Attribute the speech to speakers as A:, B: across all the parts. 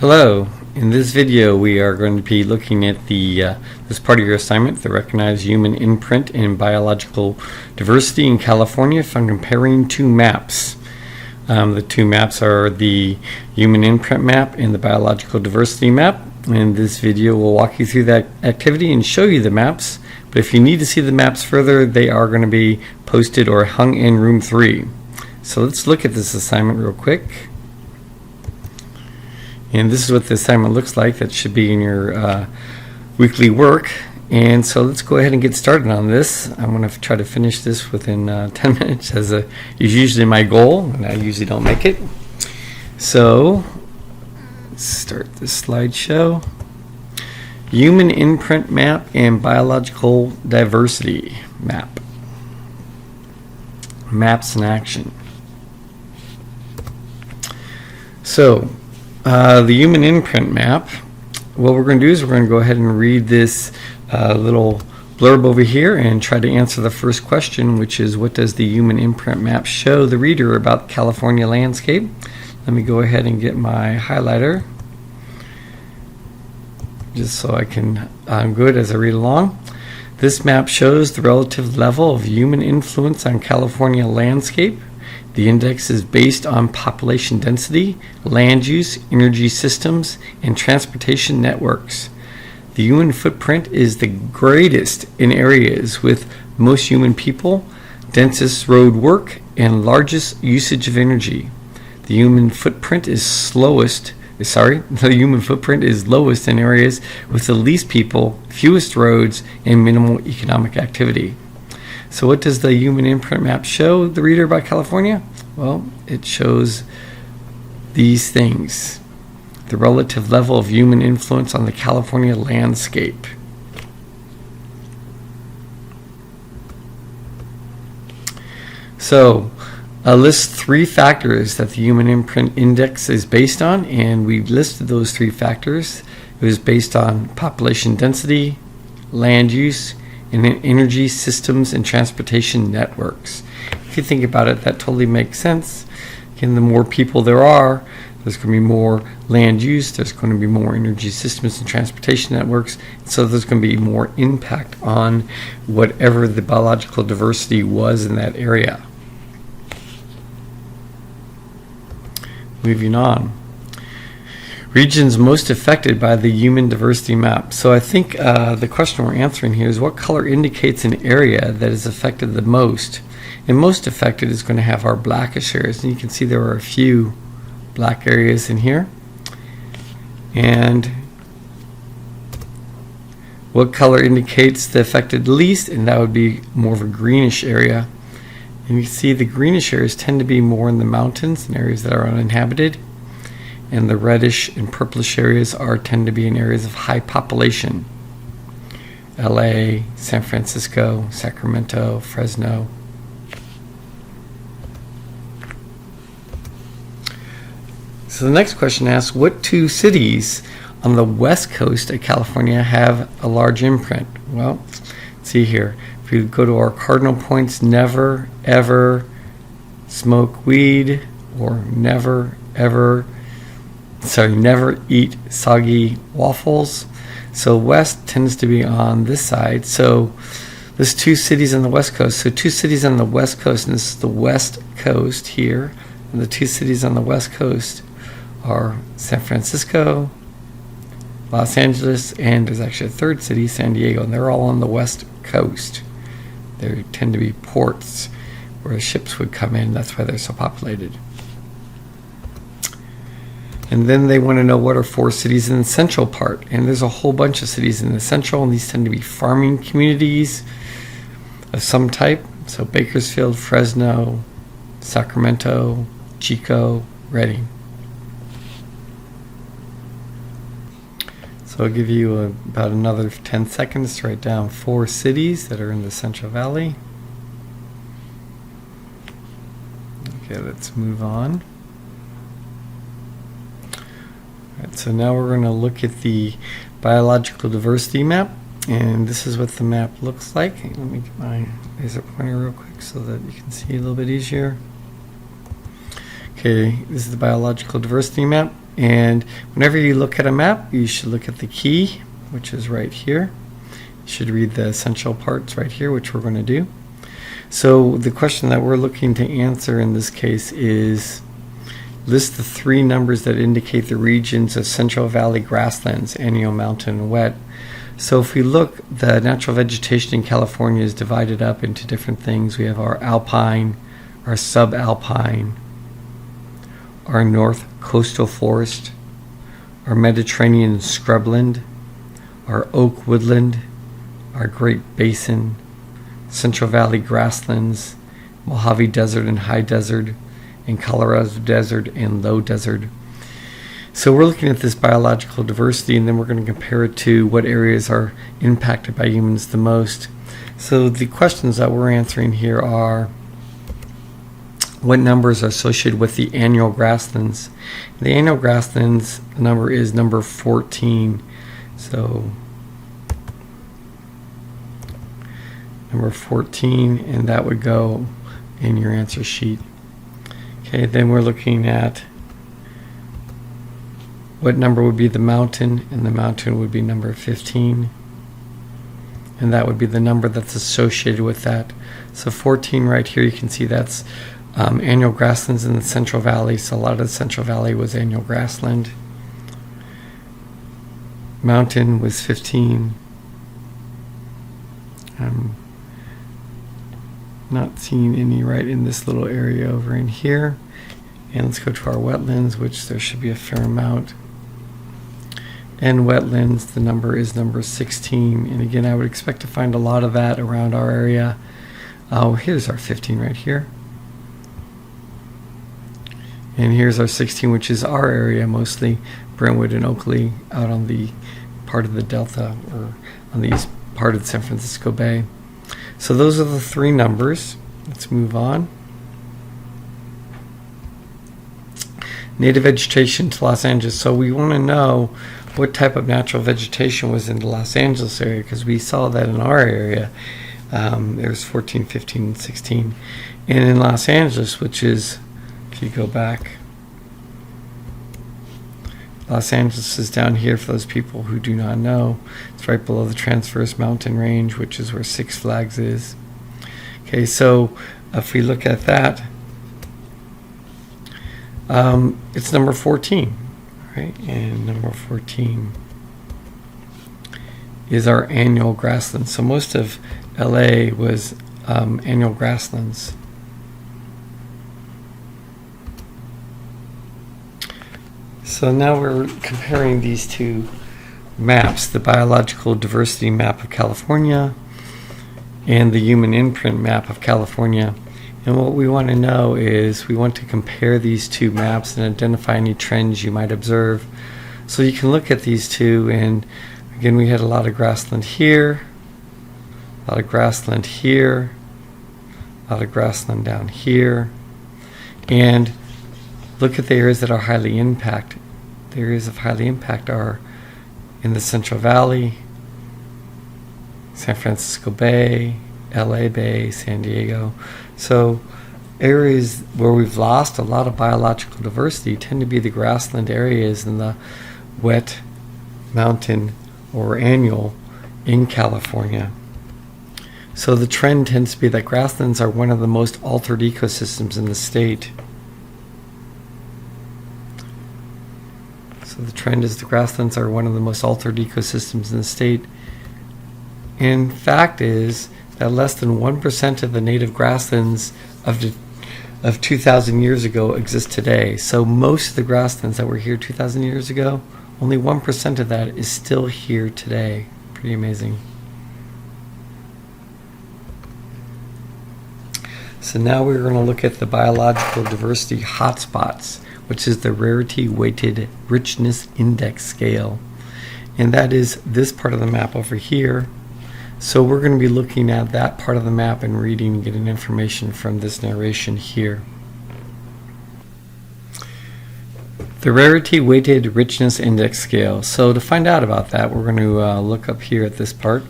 A: Hello. In this video we are going to be looking at this part of your assignment, the recognized human imprint in biological diversity in California from comparing two maps. The two maps are the human imprint map and the biological diversity map. In this video we'll walk you through that activity and show you the maps, but if you need to see the maps further, they are going to be posted or hung in room 3. So let's look at this assignment real quick. And this is what the assignment looks like. That should be in your weekly work. And so let's go ahead and get started on this. I'm going to try to finish this within 10 minutes, as is usually my goal, and I usually don't make it. So let's start this slideshow. Human imprint map and biological diversity map. Maps in action. So the human imprint map, what we're going to do is we're going to go ahead and read this little blurb over here and try to answer the first question, which is, what does the human imprint map show the reader about the California landscape? Let me go ahead and get my highlighter just so I'm good as I read along. This map shows the relative level of human influence on California landscape. The index is based on population density, land use, energy systems, and transportation networks. The human footprint is the greatest in areas with most human people, densest road work, and largest usage of energy. The human footprint is lowest in areas with the least people, fewest roads, and minimal economic activity. So what does the human imprint map show the reader about California? Well, it shows these things. The relative level of human influence on the California landscape. So, list 3 factors that the human imprint index is based on, and we listed those 3 factors. It was based on population density, land use, and energy systems and transportation networks. If you think about it, that totally makes sense. Again, the more people there are, there's going to be more land use, there's going to be more energy systems and transportation networks, so there's going to be more impact on whatever the biological diversity was in that area. Moving on. Regions most affected by the human diversity map. So I think the question we're answering here is, what color indicates an area that is affected the most? And most affected is going to have our blackish areas. And you can see there are a few black areas in here. And what color indicates the affected least? And that would be more of a greenish area. And you see the greenish areas tend to be more in the mountains and areas that are uninhabited. And the reddish and purplish areas tend to be in areas of high population. LA, San Francisco, Sacramento, Fresno. So the next question asks, what 2 cities on the west coast of California have a large imprint? Well, see here. If we go to our cardinal points, never ever smoke weed, or never eat soggy waffles. So west tends to be on this side. So there's 2 cities on the west coast. So 2 cities on the west coast, and this is the west coast here. And the 2 cities on the west coast are San Francisco, Los Angeles, and there's actually a 3rd city, San Diego, and they're all on the west coast. They tend to be ports where ships would come in. That's why they're so populated. And then they want to know, what are 4 cities in the central part? And there's a whole bunch of cities in the central, and these tend to be farming communities of some type. So Bakersfield, Fresno, Sacramento, Chico, Redding. So I'll give you about another 10 seconds to write down 4 cities that are in the Central Valley. Okay, let's move on. Alright, so now we're going to look at the biological diversity map, and this is what the map looks like. Let me get my laser pointer real quick so that you can see a little bit easier. Okay, this is the biological diversity map. And whenever you look at a map, you should look at the key, which is right here. You should read the essential parts right here, which we're going to do. So the question that we're looking to answer in this case is, list the 3 numbers that indicate the regions of Central Valley grasslands, annual, mountain, and wet. So if we look, the natural vegetation in California is divided up into different things. We have our alpine, our subalpine, our north coastal forest, our Mediterranean scrubland, our oak woodland, our Great Basin, Central Valley grasslands, Mojave Desert and High Desert, and Colorado Desert and Low Desert. So we're looking at this biological diversity, and then we're going to compare it to what areas are impacted by humans the most. So the questions that we're answering here are, what numbers are associated with the annual grasslands? The annual grasslands number is number 14. So number 14, and that would go in your answer sheet. Okay, then we're looking at what number would be the mountain, and the mountain would be number 15. And that would be the number that's associated with that. So 14 right here, you can see that's annual grasslands in the Central Valley. So a lot of the Central Valley was annual grassland. Mountain was 15. I'm not seeing any right in this little area over in here. And let's go to our wetlands, which there should be a fair amount. And wetlands, the number is number 16. And again, I would expect to find a lot of that around our area. Here's our 15 right here. And here's our 16, which is our area, mostly Brentwood and Oakley, out on the part of the Delta, or on the east part of the San Francisco Bay. So those are the 3 numbers. Let's move on. Native vegetation to Los Angeles. So we want to know what type of natural vegetation was in the Los Angeles area, because we saw that in our area. There's 14, 15, and 16. And in Los Angeles, which is, if you go back, Los Angeles is down here for those people who do not know. It's right below the Transverse Mountain Range, which is where Six Flags is. Okay, so if we look at that, it's number 14, right? And number 14 is our annual grasslands. So most of LA was annual grasslands. So now we're comparing these 2 maps, the biological diversity map of California and the human imprint map of California. And what we want to know is, we want to compare these 2 maps and identify any trends you might observe. So you can look at these 2, and again, we had a lot of grassland here, a lot of grassland here, a lot of grassland down here. And look at the areas that are highly impacted. The areas of highly impact are in the Central Valley, San Francisco Bay, LA Bay, San Diego. So areas where we've lost a lot of biological diversity tend to be the grassland areas and the wet mountain or annual in California. So the trend tends to be that grasslands are one of the most altered ecosystems in the state. So the trend is the grasslands are one of the most altered ecosystems in the state. And fact is that less than 1% of the native grasslands of 2,000 years ago exist today. So most of the grasslands that were here 2,000 years ago, only 1% of that is still here today. Pretty amazing. So now we're going to look at the biological diversity hotspots, which is the Rarity Weighted Richness Index scale. And that is this part of the map over here. So we're going to be looking at that part of the map and reading and getting information from this narration here. The Rarity Weighted Richness Index scale. So to find out about that, we're going to look up here at this part.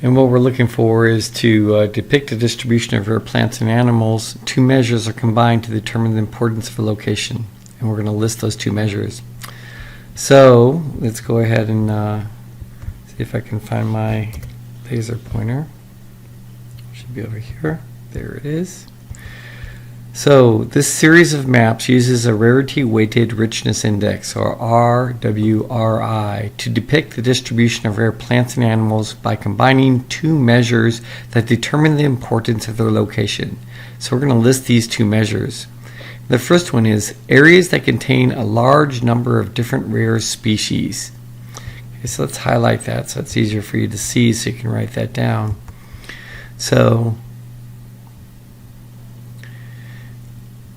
A: And what we're looking for is to depict the distribution of rare plants and animals. Two measures are combined to determine the importance of a location. And we're going to list those two measures. So let's go ahead and see if I can find my laser pointer. Should be over here. There it is. So this series of maps uses a Rarity Weighted Richness Index, or RWRI, to depict the distribution of rare plants and animals by combining two measures that determine the importance of their location. So we're going to list these two measures. The first one is areas that contain a large number of different rare species. Okay, so let's highlight that so it's easier for you to see, so you can write that down. So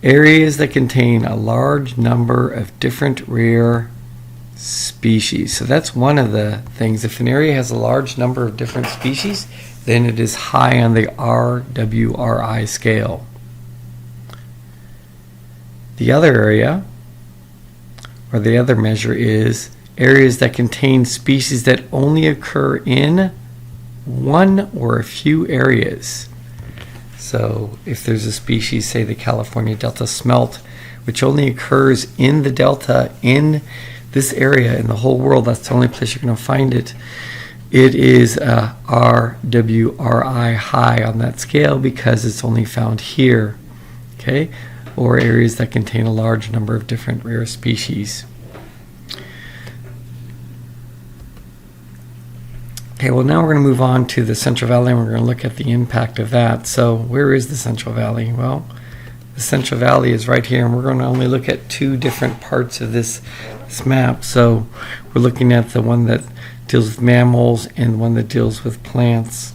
A: areas that contain a large number of different rare species. So that's one of the things. If an area has a large number of different species, then it is high on the RWRI scale. The other area, or the other measure, is areas that contain species that only occur in one or a few areas. So if there's a species, say the California Delta smelt, which only occurs in the Delta, in this area, in the whole world, that's the only place you're going to find it, it is a RWRI high on that scale because it's only found here. Okay? Or areas that contain a large number of different rare species. Okay, well now we're going to move on to the Central Valley and we're going to look at the impact of that. So where is the Central Valley? Well, the Central Valley is right here, and we're going to only look at two different parts of this map. So we're looking at the one that deals with mammals and the one that deals with plants.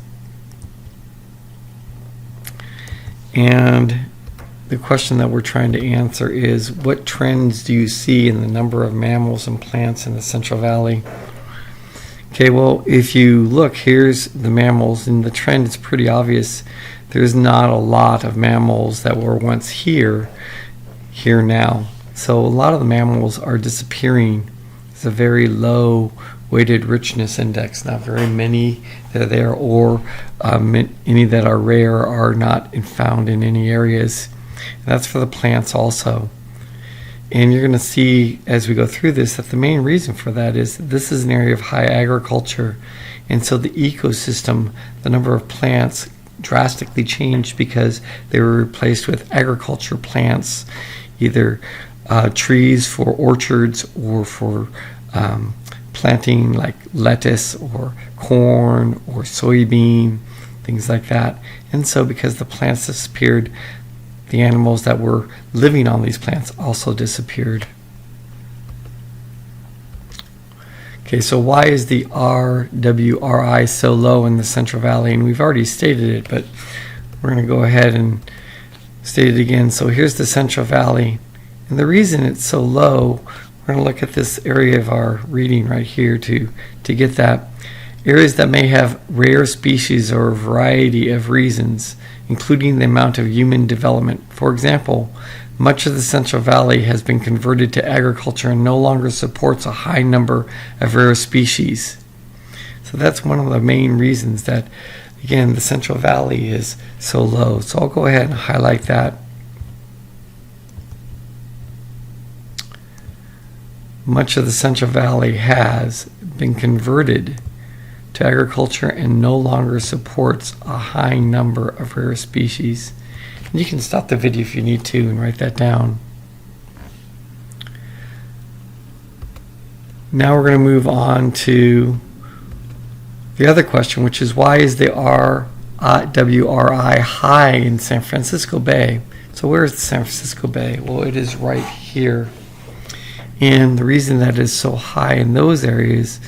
A: And the question that we're trying to answer is, what trends do you see in the number of mammals and plants in the Central Valley? Okay, well, if you look, here's the mammals, and the trend is pretty obvious. There's not a lot of mammals that were once here now. So a lot of the mammals are disappearing. It's a very low weighted richness index, not very many that are there, or any that are rare are not found in any areas. And that's for the plants also. And you're going to see as we go through this that the main reason for that is this is an area of high agriculture. And so the ecosystem, the number of plants drastically changed because they were replaced with agriculture plants, either trees for orchards or for planting like lettuce or corn or soybean, things like that. And so because the plants disappeared, the animals that were living on these plants also disappeared. Okay, so why is the RWRI so low in the Central Valley? And we've already stated it, but we're going to go ahead and state it again. So here's the Central Valley. And the reason it's so low, we're going to look at this area of our reading right here to get that. Areas that may have rare species or a variety of reasons, including the amount of human development. For example, much of the Central Valley has been converted to agriculture and no longer supports a high number of rare species. So that's one of the main reasons that, again, the Central Valley is so low. So I'll go ahead and highlight that. Much of the Central Valley has been converted to agriculture and no longer supports a high number of rare species. And you can stop the video if you need to and write that down. Now we're going to move on to the other question, which is why is the RWRI high in San Francisco Bay? So where is the San Francisco Bay? Well, it is right here. And the reason that is so high in those areas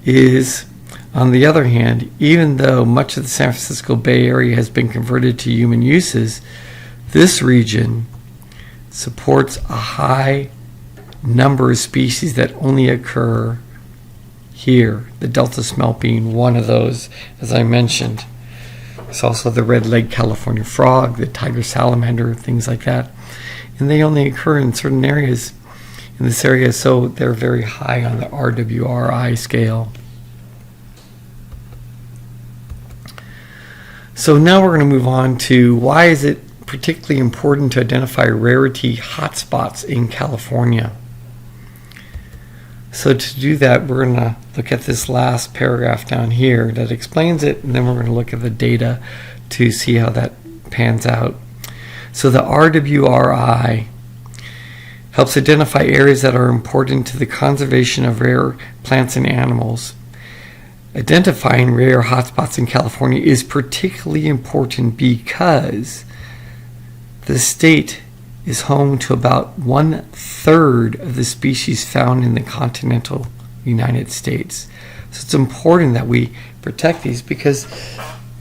A: is, on the other hand, even though much of the San Francisco Bay Area has been converted to human uses, this region supports a high number of species that only occur here, the Delta smelt being one of those, as I mentioned. There's also the red-legged California frog, the tiger salamander, things like that. And they only occur in certain areas in this area, so they're very high on the RWRI scale. So now we're going to move on to why is it particularly important to identify rarity hotspots in California. So to do that, we're going to look at this last paragraph down here that explains it, and then we're going to look at the data to see how that pans out. So the RWRI helps identify areas that are important to the conservation of rare plants and animals. Identifying rare hotspots in California is particularly important because the state is home to about 1/3 of the species found in the continental United States. So it's important that we protect these because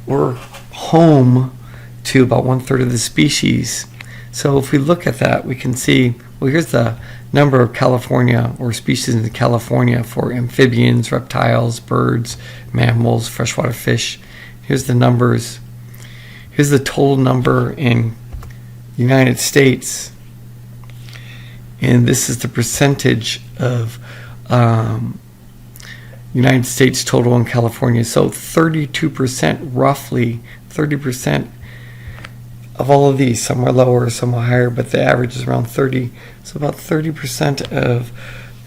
A: we're home to about 1/3 of the species. So if we look at that, we can see, well, here's the number of California or species in California for amphibians, reptiles, birds, mammals, freshwater fish. Here's the numbers. Here's the total number in United States, and this is the percentage of United States total in California. So 32%, roughly 30% of all of these. Some are lower, some are higher, but the average is around 30. So about 30% of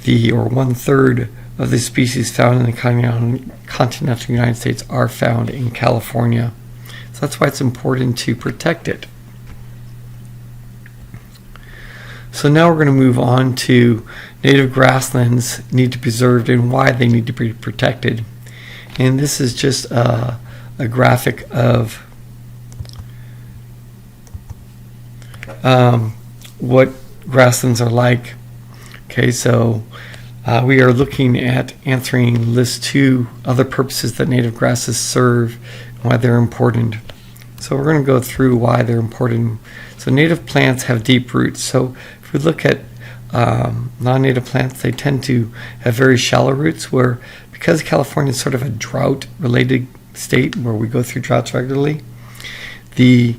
A: the, or 1/3 of the species found in the continental United States are found in California. So that's why it's important to protect it. So now we're going to move on to native grasslands need to be preserved and why they need to be protected. And this is just a graphic of what grasslands are like. Okay, so we are looking at answering list 2 other purposes that native grasses serve and why they're important. So we're going to go through why they're important. So native plants have deep roots. So if we look at non-native plants, they tend to have very shallow roots, where because California is sort of a drought-related state where we go through droughts regularly, the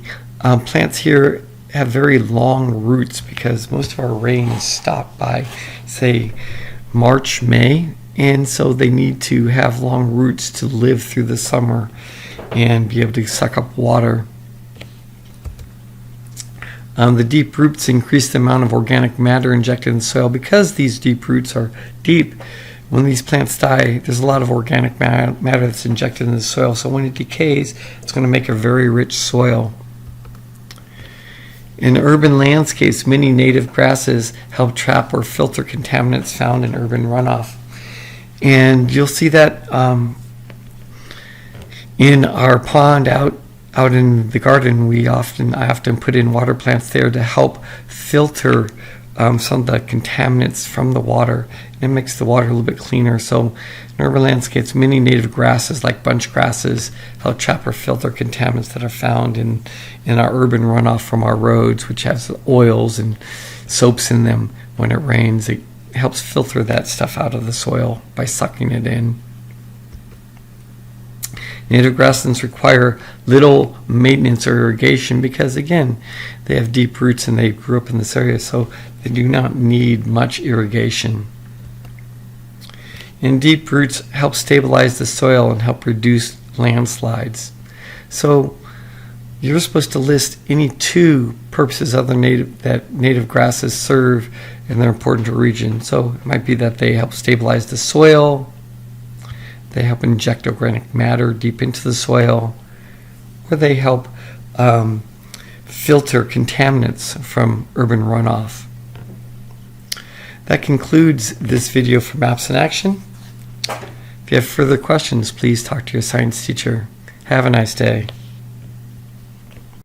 A: plants here have very long roots because most of our rain stop by, say, March, May, and so they need to have long roots to live through the summer and be able to suck up water. The deep roots increase the amount of organic matter injected in the soil. Because these deep roots are deep, when these plants die, there's a lot of organic matter that's injected in the soil. So when it decays, it's going to make a very rich soil. In urban landscapes, many native grasses help trap or filter contaminants found in urban runoff. And you'll see that in our pond out in the garden, I often put in water plants there to help filter some of the contaminants from the water. It makes the water a little bit cleaner. So in urban landscapes, many native grasses like bunch grasses help trap or filter contaminants that are found in our urban runoff from our roads, which has oils and soaps in them. When it rains, it helps filter that stuff out of the soil by sucking it in. Native grasslands require little maintenance or irrigation because, again, they have deep roots and they grew up in this area, so they do not need much irrigation. And deep roots help stabilize the soil and help reduce landslides. So you're supposed to list any 2 purposes that native grasses serve and they're important to a region. So it might be that they help stabilize the soil, they help inject organic matter deep into the soil, or they help filter contaminants from urban runoff. That concludes this video for Maps in Action. If you have further questions, please talk to your science teacher. Have a nice day.